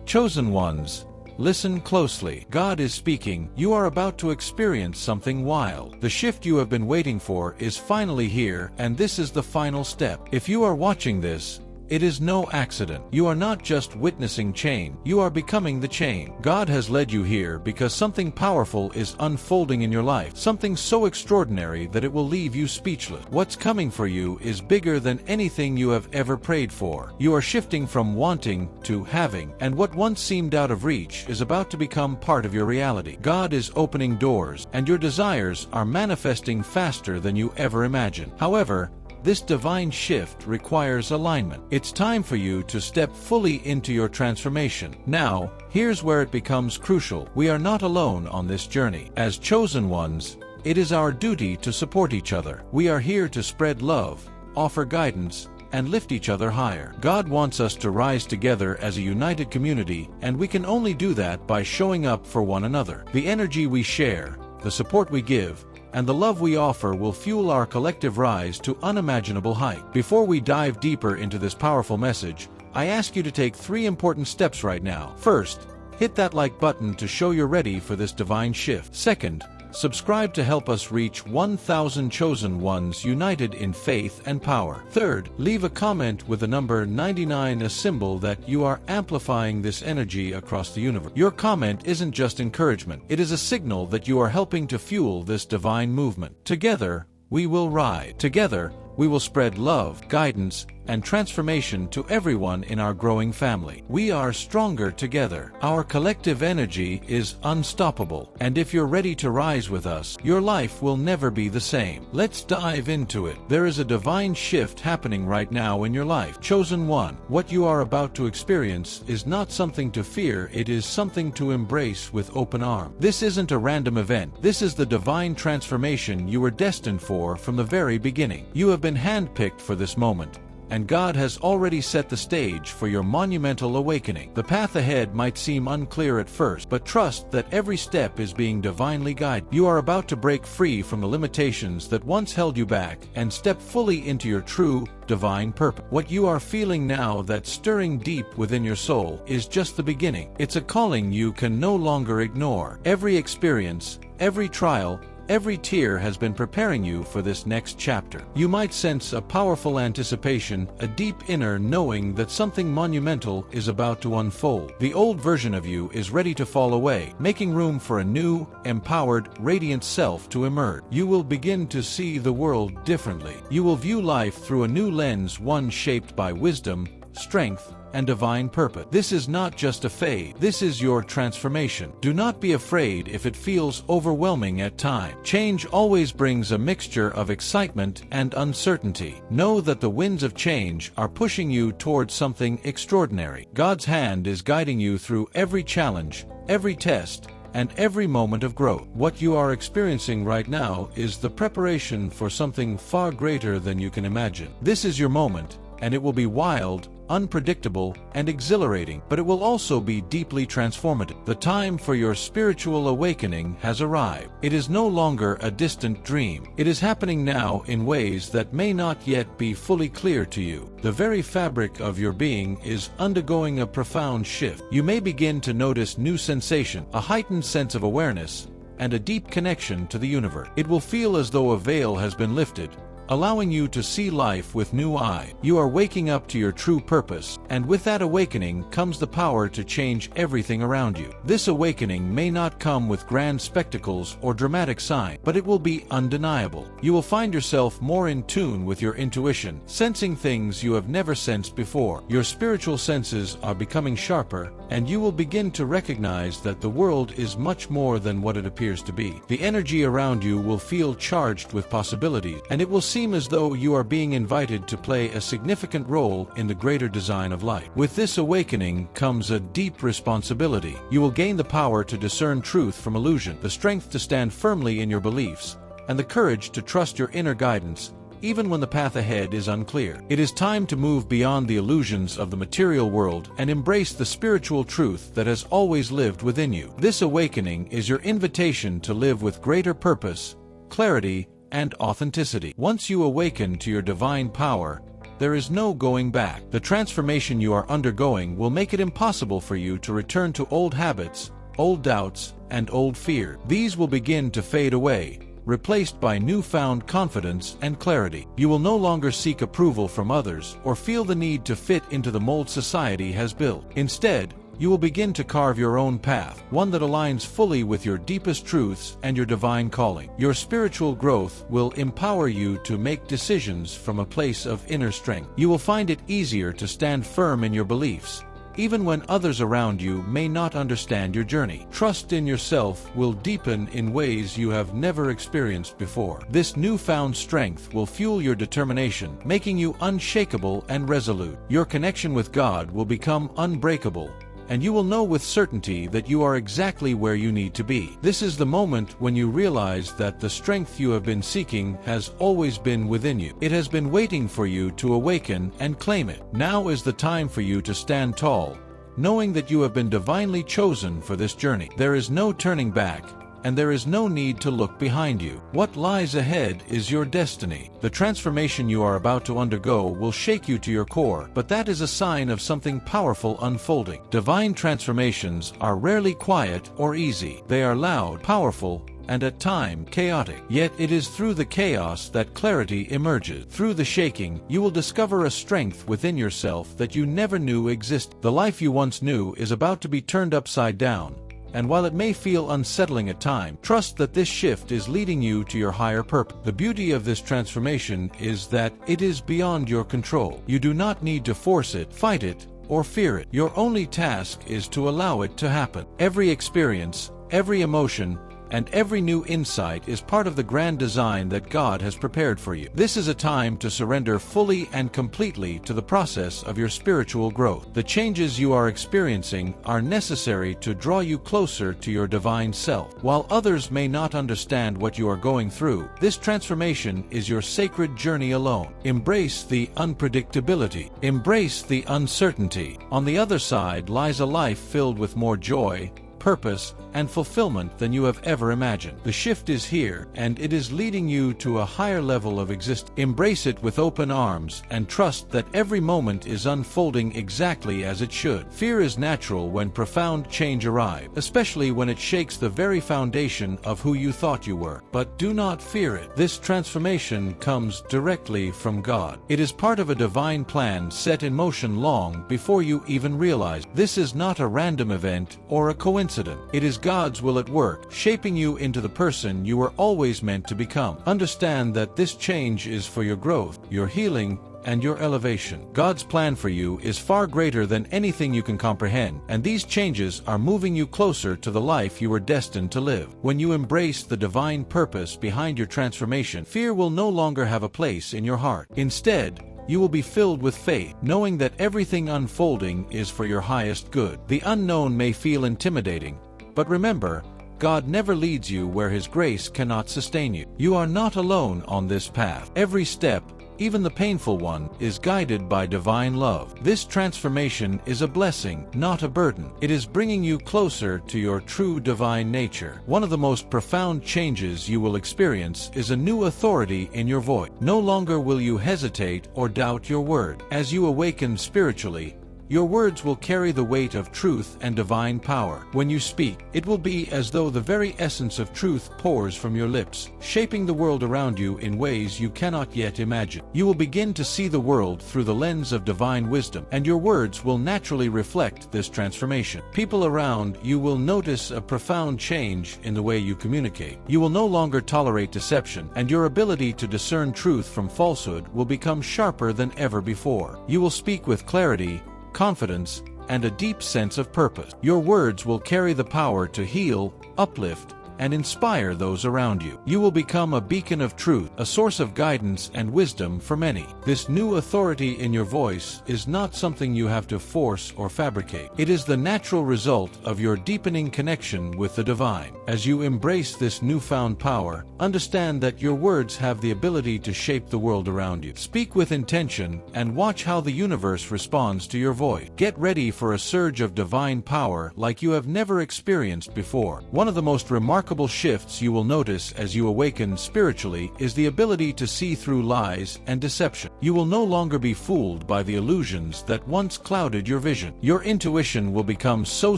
Chosen ones, listen closely. God is speaking. You are about to experience something wild. The shift you have been waiting for is finally here, and this is the final step. If you are watching this, it is no accident. You are not just witnessing change, you are becoming the change. God has led you here because something powerful is unfolding in your life, something so extraordinary that it will leave you speechless. What's coming for you is bigger than anything you have ever prayed for. You are shifting from wanting to having, and what once seemed out of reach is about to become part of your reality. God is opening doors, and your desires are manifesting faster than you ever imagined. However, this divine shift requires alignment. It's time for you to step fully into your transformation. Now, here's where it becomes crucial. We are not alone on this journey. As chosen ones, it is our duty to support each other. We are here to spread love, offer guidance, and lift each other higher. God wants us to rise together as a united community, and we can only do that by showing up for one another. The energy we share, the support we give, and the love we offer will fuel our collective rise to unimaginable heights. Before we dive deeper into this powerful message, I ask you to take 3 important steps right now. First, hit that like button to show you're ready for this divine shift. Second, subscribe to help us reach 1,000 chosen ones united in faith and power. Third, leave a comment with the number 99, a symbol that you are amplifying this energy across the universe. Your comment isn't just encouragement, it is a signal that you are helping to fuel this divine movement. Together, we will rise. Together, we will spread love, guidance, and transformation to everyone in our growing family. We are stronger together. Our collective energy is unstoppable. And if you're ready to rise with us, your life will never be the same. Let's dive into it. There is a divine shift happening right now in your life. Chosen one, what you are about to experience is not something to fear, it is something to embrace with open arms. This isn't a random event. This is the divine transformation you were destined for from the very beginning. You have been handpicked for this moment, and God has already set the stage for your monumental awakening. The path ahead might seem unclear at first, but trust that every step is being divinely guided. You are about to break free from the limitations that once held you back and step fully into your true, divine purpose. What you are feeling now, that's stirring deep within your soul, is just the beginning. It's a calling you can no longer ignore. Every experience, every trial, every tear has been preparing you for this next chapter. You might sense a powerful anticipation, a deep inner knowing that something monumental is about to unfold. The old version of you is ready to fall away, making room for a new, empowered, radiant self to emerge. You will begin to see the world differently. You will view life through a new lens, one shaped by wisdom, strength, and divine purpose. This is not just a phase. This is your transformation. Do not be afraid if it feels overwhelming at times. Change always brings a mixture of excitement and uncertainty. Know that the winds of change are pushing you towards something extraordinary. God's hand is guiding you through every challenge, every test, and every moment of growth. What you are experiencing right now is the preparation for something far greater than you can imagine. This is your moment, and it will be wild, unpredictable, and exhilarating, but it will also be deeply transformative. The time for your spiritual awakening has arrived. It is no longer a distant dream. It is happening now in ways that may not yet be fully clear to you. The very fabric of your being is undergoing a profound shift. You may begin to notice new sensation, a heightened sense of awareness, and a deep connection to the universe. It will feel as though a veil has been lifted, allowing you to see life with new eyes. You are waking up to your true purpose, and with that awakening comes the power to change everything around you. This awakening may not come with grand spectacles or dramatic signs, but it will be undeniable. You will find yourself more in tune with your intuition, sensing things you have never sensed before. Your spiritual senses are becoming sharper, and you will begin to recognize that the world is much more than what it appears to be. The energy around you will feel charged with possibilities, and it will seem as though you are being invited to play a significant role in the greater design of life. With this awakening comes a deep responsibility. You will gain the power to discern truth from illusion, the strength to stand firmly in your beliefs, and the courage to trust your inner guidance, even when the path ahead is unclear. It is time to move beyond the illusions of the material world and embrace the spiritual truth that has always lived within you. This awakening is your invitation to live with greater purpose, clarity, and authenticity. Once you awaken to your divine power, there is no going back. The transformation you are undergoing will make it impossible for you to return to old habits, old doubts, and old fear. These will begin to fade away, replaced by newfound confidence and clarity. You will no longer seek approval from others or feel the need to fit into the mold society has built. Instead, you will begin to carve your own path, one that aligns fully with your deepest truths and your divine calling. Your spiritual growth will empower you to make decisions from a place of inner strength. You will find it easier to stand firm in your beliefs, even when others around you may not understand your journey. Trust in yourself will deepen in ways you have never experienced before. This newfound strength will fuel your determination, making you unshakable and resolute. Your connection with God will become unbreakable, and you will know with certainty that you are exactly where you need to be. This is the moment when you realize that the strength you have been seeking has always been within you. It has been waiting for you to awaken and claim it. Now is the time for you to stand tall, knowing that you have been divinely chosen for this journey. There is no turning back, and there is no need to look behind you. What lies ahead is your destiny. The transformation you are about to undergo will shake you to your core, but that is a sign of something powerful unfolding. Divine transformations are rarely quiet or easy. They are loud, powerful, and at times chaotic. Yet it is through the chaos that clarity emerges. Through the shaking, you will discover a strength within yourself that you never knew existed. The life you once knew is about to be turned upside down, and while it may feel unsettling at times, trust that this shift is leading you to your higher purpose. The beauty of this transformation is that it is beyond your control. You do not need to force it, fight it, or fear it. Your only task is to allow it to happen. Every experience, every emotion, and every new insight is part of the grand design that God has prepared for you. This is a time to surrender fully and completely to the process of your spiritual growth. The changes you are experiencing are necessary to draw you closer to your divine self. While others may not understand what you are going through, this transformation is your sacred journey alone. Embrace the unpredictability. Embrace the uncertainty. On the other side lies a life filled with more joy, purpose, and fulfillment than you have ever imagined. The shift is here, and it is leading you to a higher level of existence. Embrace it with open arms and trust that every moment is unfolding exactly as it should. Fear is natural when profound change arrives, especially when it shakes the very foundation of who you thought you were. But do not fear it. This transformation comes directly from God. It is part of a divine plan set in motion long before you even realize. This is not a random event or a coincidence. It is God's will at work, shaping you into the person you were always meant to become. Understand that this change is for your growth, your healing, and your elevation. God's plan for you is far greater than anything you can comprehend, and these changes are moving you closer to the life you were destined to live. When you embrace the divine purpose behind your transformation, fear will no longer have a place in your heart. Instead, you will be filled with faith, knowing that everything unfolding is for your highest good. The unknown may feel intimidating, but remember, God never leads you where His grace cannot sustain you. You are not alone on this path. Every step, even the painful one, is guided by divine love. This transformation is a blessing, not a burden. It is bringing you closer to your true divine nature. One of the most profound changes you will experience is a new authority in your voice. No longer will you hesitate or doubt your word. As you awaken spiritually, your words will carry the weight of truth and divine power. When you speak, it will be as though the very essence of truth pours from your lips, shaping the world around you in ways you cannot yet imagine. You will begin to see the world through the lens of divine wisdom, and your words will naturally reflect this transformation. People around you will notice a profound change in the way you communicate. You will no longer tolerate deception, and your ability to discern truth from falsehood will become sharper than ever before. You will speak with clarity, confidence, and a deep sense of purpose. Your words will carry the power to heal, uplift, and inspire those around you. You will become a beacon of truth, a source of guidance and wisdom for many. This new authority in your voice is not something you have to force or fabricate. It is the natural result of your deepening connection with the divine. As you embrace this newfound power, understand that your words have the ability to shape the world around you. Speak with intention and watch how the universe responds to your voice. Get ready for a surge of divine power like you have never experienced before. One of the most remarkable remarkable shifts you will notice as you awaken spiritually is the ability to see through lies and deception. You will no longer be fooled by the illusions that once clouded your vision. Your intuition will become so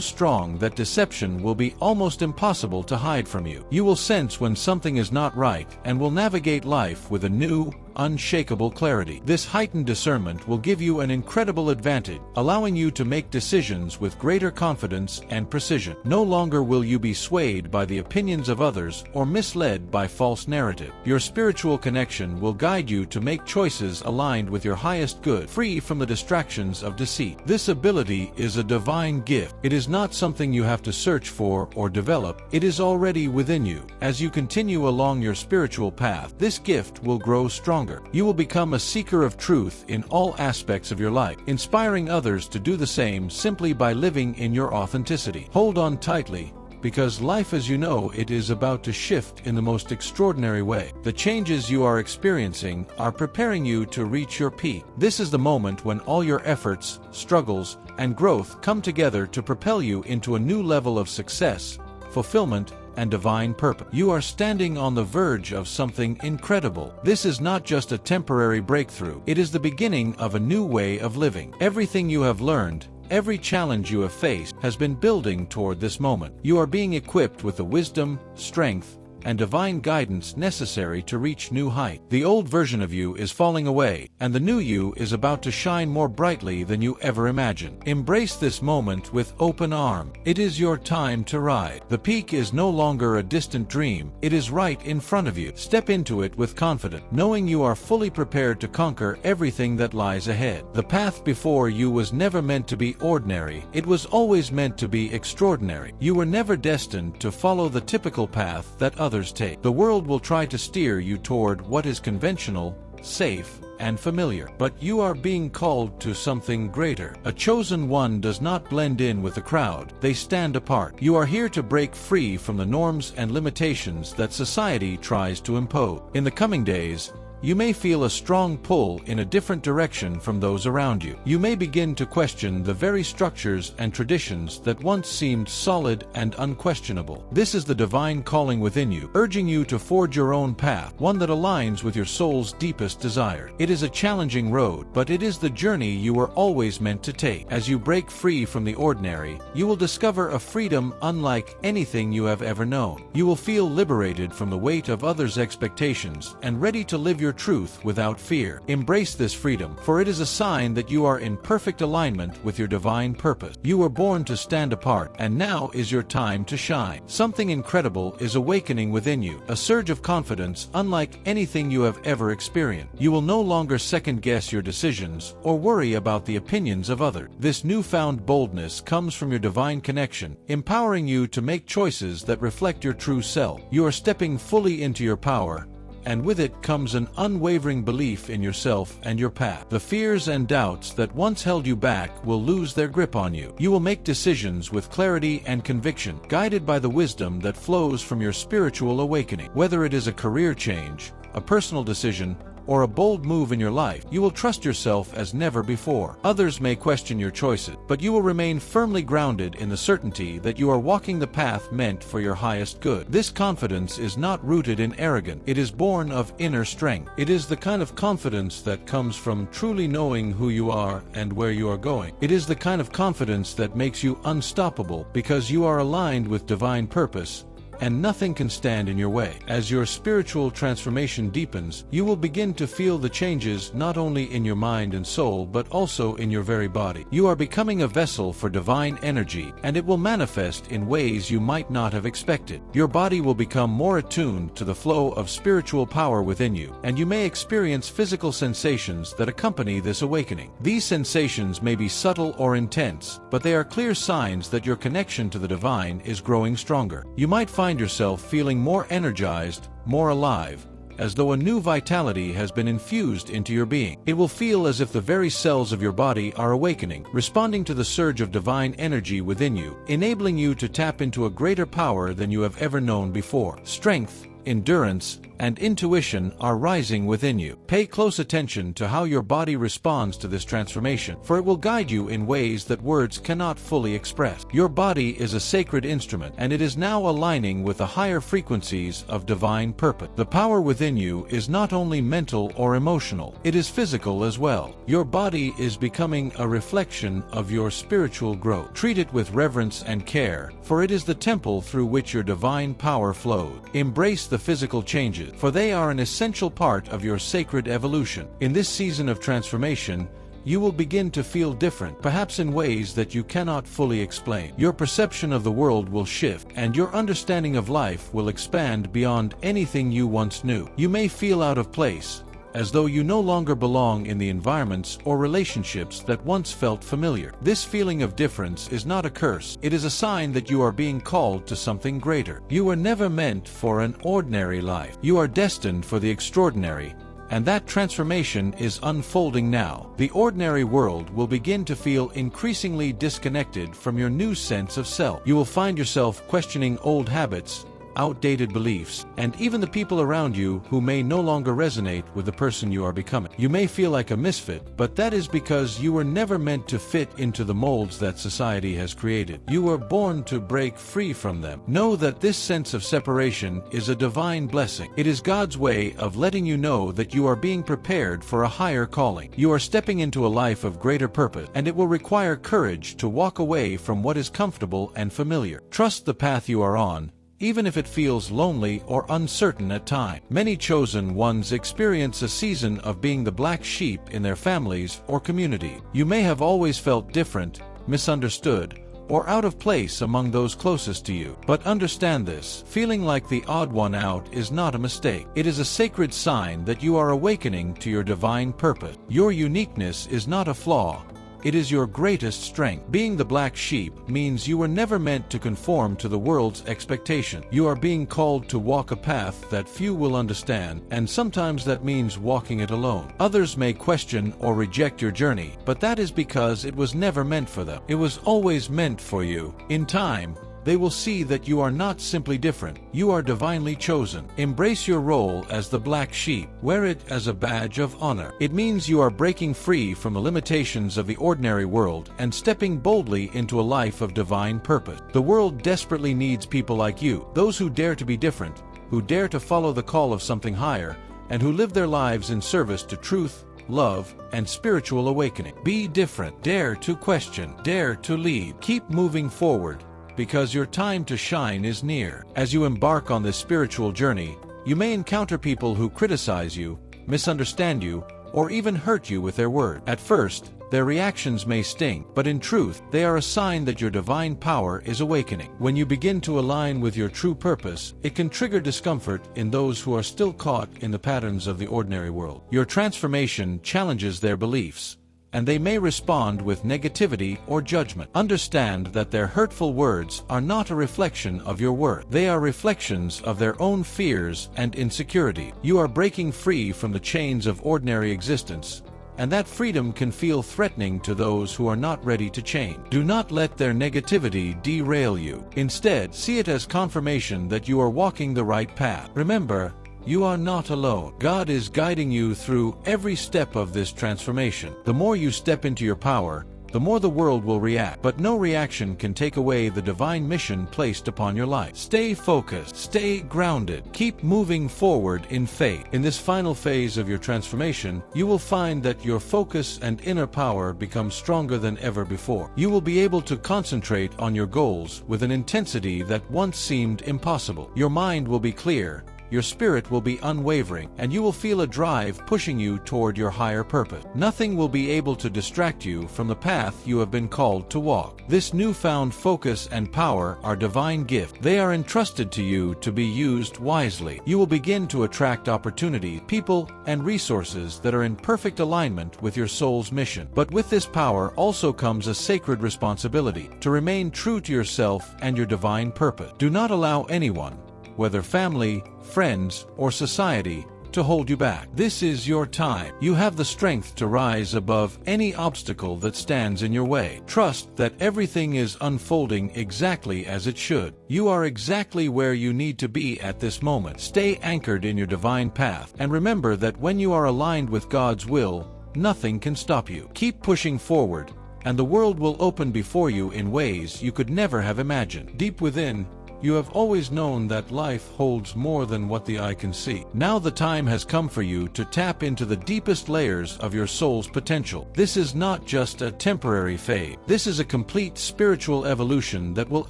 strong that deception will be almost impossible to hide from you. You will sense when something is not right and will navigate life with a new, unshakable clarity. This heightened discernment will give you an incredible advantage, allowing you to make decisions with greater confidence and precision. No longer will you be swayed by the opinions of others or misled by false narrative. Your spiritual connection will guide you to make choices aligned with your highest good, free from the distractions of deceit. This ability is a divine gift. It is not something you have to search for or develop. It is already within you. As you continue along your spiritual path, this gift will grow stronger. You will become a seeker of truth in all aspects of your life, inspiring others to do the same simply by living in your authenticity. Hold on tightly, because life as you know it is about to shift in the most extraordinary way. The changes you are experiencing are preparing you to reach your peak. This is the moment when all your efforts, struggles, and growth come together to propel you into a new level of success, fulfillment, and divine purpose. You are standing on the verge of something incredible. This is not just a temporary breakthrough. It is the beginning of a new way of living. Everything you have learned, every challenge you have faced, has been building toward this moment. You are being equipped with the wisdom, strength, and divine guidance necessary to reach new heights. The old version of you is falling away, and the new you is about to shine more brightly than you ever imagined. Embrace this moment with open arms. It is your time to rise. The peak is no longer a distant dream. It is right in front of you. Step into it with confidence, knowing you are fully prepared to conquer everything that lies ahead. The path before you was never meant to be ordinary. It was always meant to be extraordinary. You were never destined to follow the typical path that others take. The world will try to steer you toward what is conventional, safe, and familiar. But you are being called to something greater. A chosen one does not blend in with the crowd. They stand apart. You are here to break free from the norms and limitations that society tries to impose. In the coming days, you may feel a strong pull in a different direction from those around you. You may begin to question the very structures and traditions that once seemed solid and unquestionable. This is the divine calling within you, urging you to forge your own path, one that aligns with your soul's deepest desire. It is a challenging road, but it is the journey you were always meant to take. As you break free from the ordinary, you will discover a freedom unlike anything you have ever known. You will feel liberated from the weight of others' expectations and ready to live your truth without fear. Embrace this freedom, for it is a sign that you are in perfect alignment with your divine purpose. You were born to stand apart, and now is your time to shine. Something incredible is awakening within you, a surge of confidence unlike anything you have ever experienced. You will no longer second-guess your decisions or worry about the opinions of others. This newfound boldness comes from your divine connection, empowering you to make choices that reflect your true self. You are stepping fully into your power, and with it comes an unwavering belief in yourself and your path. The fears and doubts that once held you back will lose their grip on you. You will make decisions with clarity and conviction, guided by the wisdom that flows from your spiritual awakening. Whether it is a career change, a personal decision, or a bold move in your life, you will trust yourself as never before. Others may question your choices, but you will remain firmly grounded in the certainty that you are walking the path meant for your highest good. This confidence is not rooted in arrogance. It is born of inner strength. It is the kind of confidence that comes from truly knowing who you are and where you are going. It is the kind of confidence that makes you unstoppable because you are aligned with divine purpose, and nothing can stand in your way. As your spiritual transformation deepens, you will begin to feel the changes not only in your mind and soul but also in your very body. You are becoming a vessel for divine energy, and it will manifest in ways you might not have expected. Your body will become more attuned to the flow of spiritual power within you, and you may experience physical sensations that accompany this awakening. These sensations may be subtle or intense, but they are clear signs that your connection to the divine is growing stronger. You might find yourself feeling more energized, more alive, as though a new vitality has been infused into your being. It will feel as if the very cells of your body are awakening, responding to the surge of divine energy within you, enabling you to tap into a greater power than you have ever known before. Strength, endurance, and intuition are rising within you. Pay close attention to how your body responds to this transformation, for it will guide you in ways that words cannot fully express. Your body is a sacred instrument, and it is now aligning with the higher frequencies of divine purpose. The power within you is not only mental or emotional, it is physical as well. Your body is becoming a reflection of your spiritual growth. Treat it with reverence and care, for it is the temple through which your divine power flows. Embrace the physical changes, for they are an essential part of your sacred evolution. In this season of transformation, you will begin to feel different, perhaps in ways that you cannot fully explain. Your perception of the world will shift, and your understanding of life will expand beyond anything you once knew. You may feel out of place, as though you no longer belong in the environments or relationships that once felt familiar. This feeling of difference is not a curse. It is a sign that you are being called to something greater. You were never meant for an ordinary life. You are destined for the extraordinary, and that transformation is unfolding now. The ordinary world will begin to feel increasingly disconnected from your new sense of self. You will find yourself questioning old habits, outdated beliefs, and even the people around you who may no longer resonate with the person you are becoming. You may feel like a misfit, but that is because you were never meant to fit into the molds that society has created. You were born to break free from them. Know that this sense of separation is a divine blessing. It is God's way of letting you know that you are being prepared for a higher calling. You are stepping into a life of greater purpose, and it will require courage to walk away from what is comfortable and familiar. Trust the path you are on, even if it feels lonely or uncertain at times. Many chosen ones experience a season of being the black sheep in their families or community. You may have always felt different, misunderstood, or out of place among those closest to you. But understand this: feeling like the odd one out is not a mistake. It is a sacred sign that you are awakening to your divine purpose. Your uniqueness is not a flaw. It is your greatest strength. Being the black sheep means you were never meant to conform to the world's expectation. You are being called to walk a path that few will understand, and sometimes that means walking it alone. Others may question or reject your journey, but that is because it was never meant for them. It was always meant for you. In time, they will see that you are not simply different, you are divinely chosen. Embrace your role as the black sheep. Wear it as a badge of honor. It means you are breaking free from the limitations of the ordinary world and stepping boldly into a life of divine purpose. The world desperately needs people like you, those who dare to be different, who dare to follow the call of something higher, and who live their lives in service to truth, love, and spiritual awakening. Be different. Dare to question. Dare to lead. Keep moving forward, because your time to shine is near. As you embark on this spiritual journey, you may encounter people who criticize you, misunderstand you, or even hurt you with their words. At first, their reactions may sting, but in truth, they are a sign that your divine power is awakening. When you begin to align with your true purpose, it can trigger discomfort in those who are still caught in the patterns of the ordinary world. Your transformation challenges their beliefs, and they may respond with negativity or judgment. Understand that their hurtful words are not a reflection of your worth. They are reflections of their own fears and insecurity. You are breaking free from the chains of ordinary existence, and that freedom can feel threatening to those who are not ready to change. Do not let their negativity derail you. Instead, see it as confirmation that you are walking the right path. Remember, you are not alone. God is guiding you through every step of this transformation. The more you step into your power, the more the world will react. But no reaction can take away the divine mission placed upon your life. Stay focused. Stay grounded. Keep moving forward in faith. In this final phase of your transformation, you will find that your focus and inner power become stronger than ever before. You will be able to concentrate on your goals with an intensity that once seemed impossible. Your mind will be clear, your spirit will be unwavering, and you will feel a drive pushing you toward your higher purpose. Nothing will be able to distract you from the path you have been called to walk. This newfound focus and power are divine gifts. They are entrusted to you to be used wisely. You will begin to attract opportunities, people, and resources that are in perfect alignment with your soul's mission. But with this power also comes a sacred responsibility to remain true to yourself and your divine purpose. Do not allow anyone, whether family, friends, or society, to hold you back. This is your time. You have the strength to rise above any obstacle that stands in your way. Trust that everything is unfolding exactly as it should. You are exactly where you need to be at this moment. Stay anchored in your divine path, and remember that when you are aligned with God's will, nothing can stop you. Keep pushing forward, and the world will open before you in ways you could never have imagined. Deep within, you have always known that life holds more than what the eye can see. Now the time has come for you to tap into the deepest layers of your soul's potential. This is not just a temporary fade. This is a complete spiritual evolution that will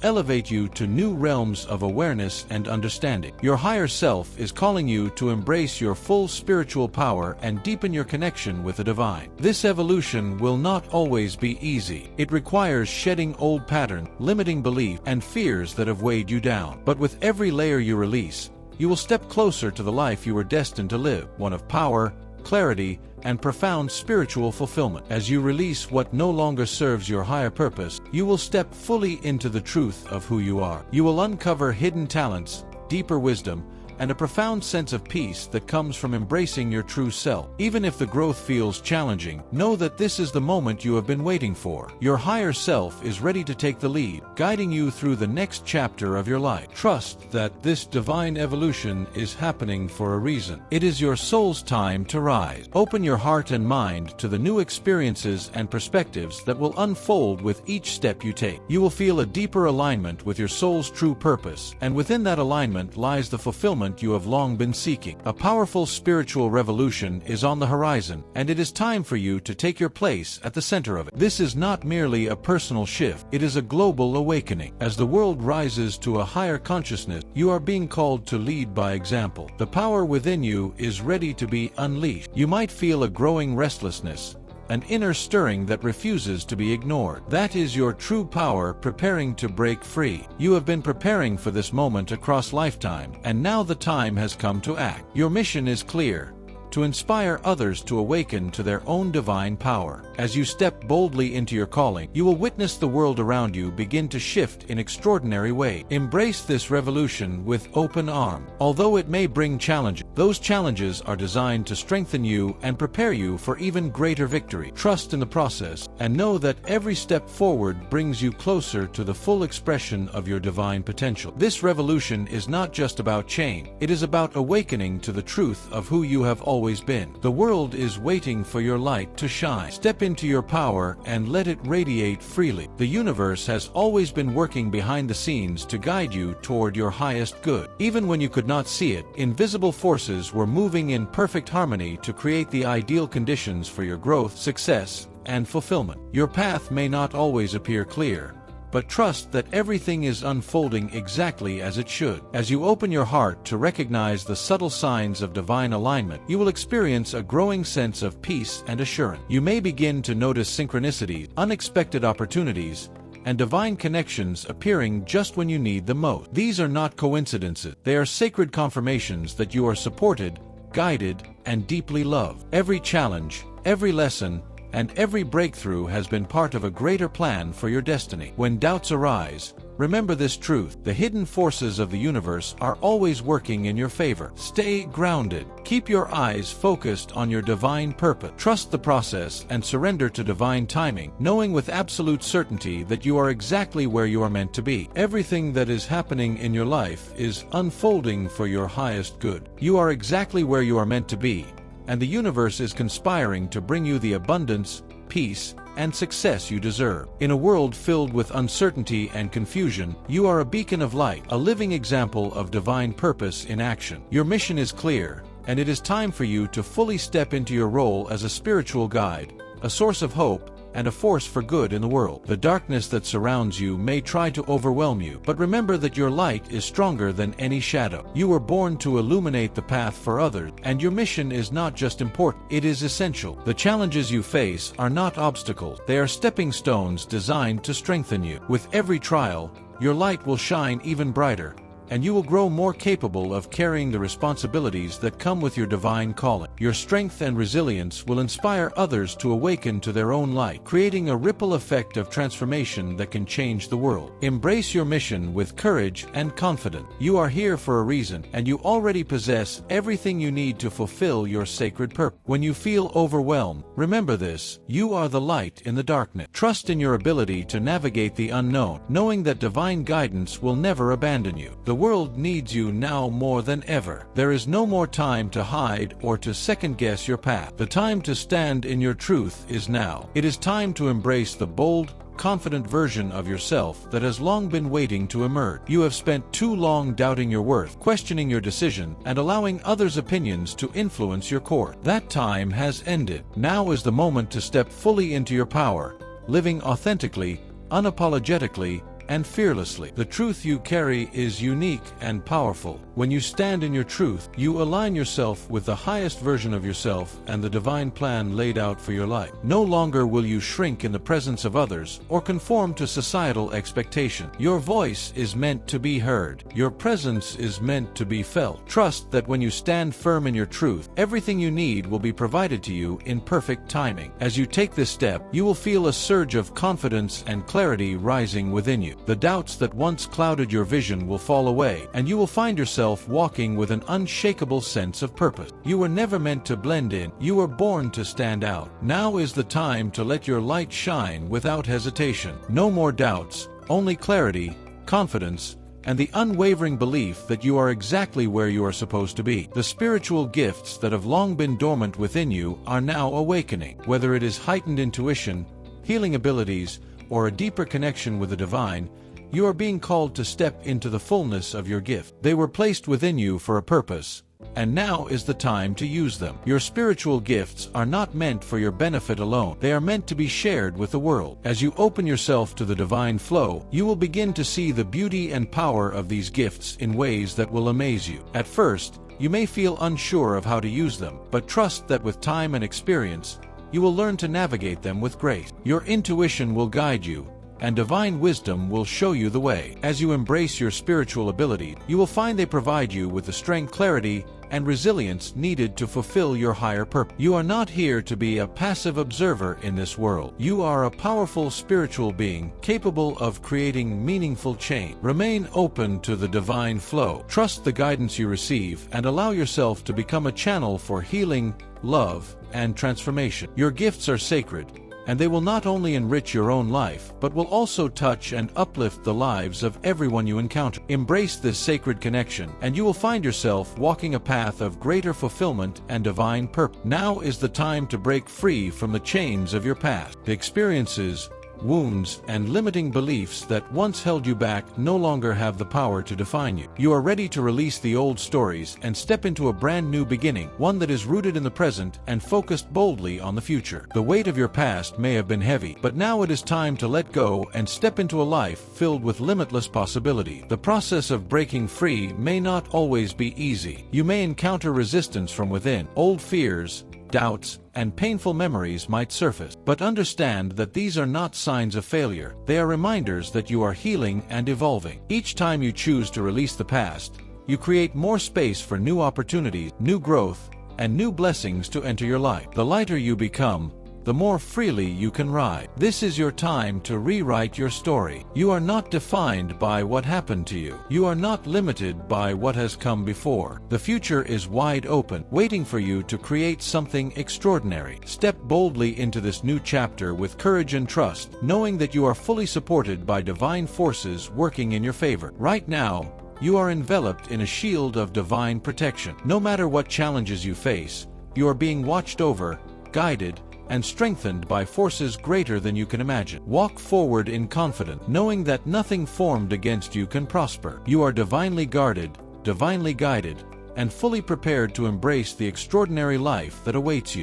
elevate you to new realms of awareness and understanding. Your higher self is calling you to embrace your full spiritual power and deepen your connection with the divine. This evolution will not always be easy. It requires shedding old patterns, limiting beliefs, and fears that have weighed you down. But with every layer you release, you will step closer to the life you were destined to live, one of power, clarity, and profound spiritual fulfillment. As you release what no longer serves your higher purpose, you will step fully into the truth of who you are. You will uncover hidden talents, deeper wisdom, and a profound sense of peace that comes from embracing your true self. Even if the growth feels challenging, know that this is the moment you have been waiting for. Your higher self is ready to take the lead, guiding you through the next chapter of your life. Trust that this divine evolution is happening for a reason. It is your soul's time to rise. Open your heart and mind to the new experiences and perspectives that will unfold with each step you take. You will feel a deeper alignment with your soul's true purpose, and within that alignment lies the fulfillment you have long been seeking. A powerful spiritual revolution is on the horizon, and it is time for you to take your place at the center of it. This is not merely a personal shift, it is a global awakening. As the world rises to a higher consciousness, you are being called to lead by example. The power within you is ready to be unleashed. You might feel a growing restlessness, an inner stirring that refuses to be ignored. That is your true power preparing to break free. You have been preparing for this moment across lifetime, and now the time has come to act. Your mission is clear: to inspire others to awaken to their own divine power. As you step boldly into your calling, you will witness the world around you begin to shift in extraordinary ways. Embrace this revolution with open arms. Although it may bring challenges, those challenges are designed to strengthen you and prepare you for even greater victory. Trust in the process, and know that every step forward brings you closer to the full expression of your divine potential. This revolution is not just about change, it is about awakening to the truth of who you have always been. The world is waiting for your light to shine. Step into your power and let it radiate freely. The universe has always been working behind the scenes to guide you toward your highest good. Even when you could not see it, invisible forces were moving in perfect harmony to create the ideal conditions for your growth, success, and fulfillment. Your path may not always appear clear, but trust that everything is unfolding exactly as it should. As you open your heart to recognize the subtle signs of divine alignment, you will experience a growing sense of peace and assurance. You may begin to notice synchronicities, unexpected opportunities, and divine connections appearing just when you need them most. These are not coincidences. They are sacred confirmations that you are supported, guided, and deeply loved. Every challenge, every lesson, and every breakthrough has been part of a greater plan for your destiny. When doubts arise, remember this truth: the hidden forces of the universe are always working in your favor. Stay grounded. Keep your eyes focused on your divine purpose. Trust the process and surrender to divine timing, knowing with absolute certainty that you are exactly where you are meant to be. Everything that is happening in your life is unfolding for your highest good. You are exactly where you are meant to be, and the universe is conspiring to bring you the abundance, peace, and success you deserve. In a world filled with uncertainty and confusion, you are a beacon of light, a living example of divine purpose in action. Your mission is clear, and it is time for you to fully step into your role as a spiritual guide, a source of hope, and a force for good in the world. The darkness that surrounds you may try to overwhelm you, but remember that your light is stronger than any shadow. You were born to illuminate the path for others, and your mission is not just important, it is essential. The challenges you face are not obstacles, they are stepping stones designed to strengthen you. With every trial, your light will shine even brighter, and you will grow more capable of carrying the responsibilities that come with your divine calling. Your strength and resilience will inspire others to awaken to their own light, creating a ripple effect of transformation that can change the world. Embrace your mission with courage and confidence. You are here for a reason, and you already possess everything you need to fulfill your sacred purpose. When you feel overwhelmed, remember this: you are the light in the darkness. Trust in your ability to navigate the unknown, knowing that divine guidance will never abandon you. The world needs you now more than ever. There is no more time to hide or to second-guess your path. The time to stand in your truth is now. It is time to embrace the bold, confident version of yourself that has long been waiting to emerge. You have spent too long doubting your worth, questioning your decision, and allowing others' opinions to influence your course. That time has ended. Now is the moment to step fully into your power, living authentically, unapologetically, and fearlessly. The truth you carry is unique and powerful. When you stand in your truth, you align yourself with the highest version of yourself and the divine plan laid out for your life. No longer will you shrink in the presence of others or conform to societal expectation. Your voice is meant to be heard. Your presence is meant to be felt. Trust that when you stand firm in your truth, everything you need will be provided to you in perfect timing. As you take this step, you will feel a surge of confidence and clarity rising within you. The doubts that once clouded your vision will fall away, and you will find yourself walking with an unshakable sense of purpose. You were never meant to blend in. You were born to stand out. Now is the time to let your light shine without hesitation. No more doubts, only clarity, confidence, and the unwavering belief that you are exactly where you are supposed to be. The spiritual gifts that have long been dormant within you are now awakening. Whether it is heightened intuition, healing abilities, or a deeper connection with the divine, you are being called to step into the fullness of your gift. They were placed within you for a purpose, and now is the time to use them. Your spiritual gifts are not meant for your benefit alone. They are meant to be shared with the world. As you open yourself to the divine flow, you will begin to see the beauty and power of these gifts in ways that will amaze you. At first, you may feel unsure of how to use them, but trust that with time and experience, you will learn to navigate them with grace. Your intuition will guide you, and divine wisdom will show you the way. As you embrace your spiritual ability, you will find they provide you with the strength, clarity, and resilience needed to fulfill your higher purpose. You are not here to be a passive observer in this world. You are a powerful spiritual being capable of creating meaningful change. Remain open to the divine flow. Trust the guidance you receive and allow yourself to become a channel for healing, love, and transformation. Your gifts are sacred, and they will not only enrich your own life, but will also touch and uplift the lives of everyone you encounter. Embrace this sacred connection, and you will find yourself walking a path of greater fulfillment and divine purpose. Now is the time to break free from the chains of your past. The experiences, wounds, and limiting beliefs that once held you back no longer have the power to define you. You are ready to release the old stories and step into a brand new beginning, one that is rooted in the present and focused boldly on the future. The weight of your past may have been heavy, but now it is time to let go and step into a life filled with limitless possibility. The process of breaking free may not always be easy. You may encounter resistance from within. Old fears, doubts, and painful memories might surface. But understand that these are not signs of failure. They are reminders that you are healing and evolving. Each time you choose to release the past, you create more space for new opportunities, new growth, and new blessings to enter your life. The lighter you become, the more freely you can ride. This is your time to rewrite your story. You are not defined by what happened to you. You are not limited by what has come before. The future is wide open, waiting for you to create something extraordinary. Step boldly into this new chapter with courage and trust, knowing that you are fully supported by divine forces working in your favor. Right now, you are enveloped in a shield of divine protection. No matter what challenges you face, you are being watched over, guided, and strengthened by forces greater than you can imagine. Walk forward in confidence, knowing that nothing formed against you can prosper. You are divinely guarded, divinely guided, and fully prepared to embrace the extraordinary life that awaits you.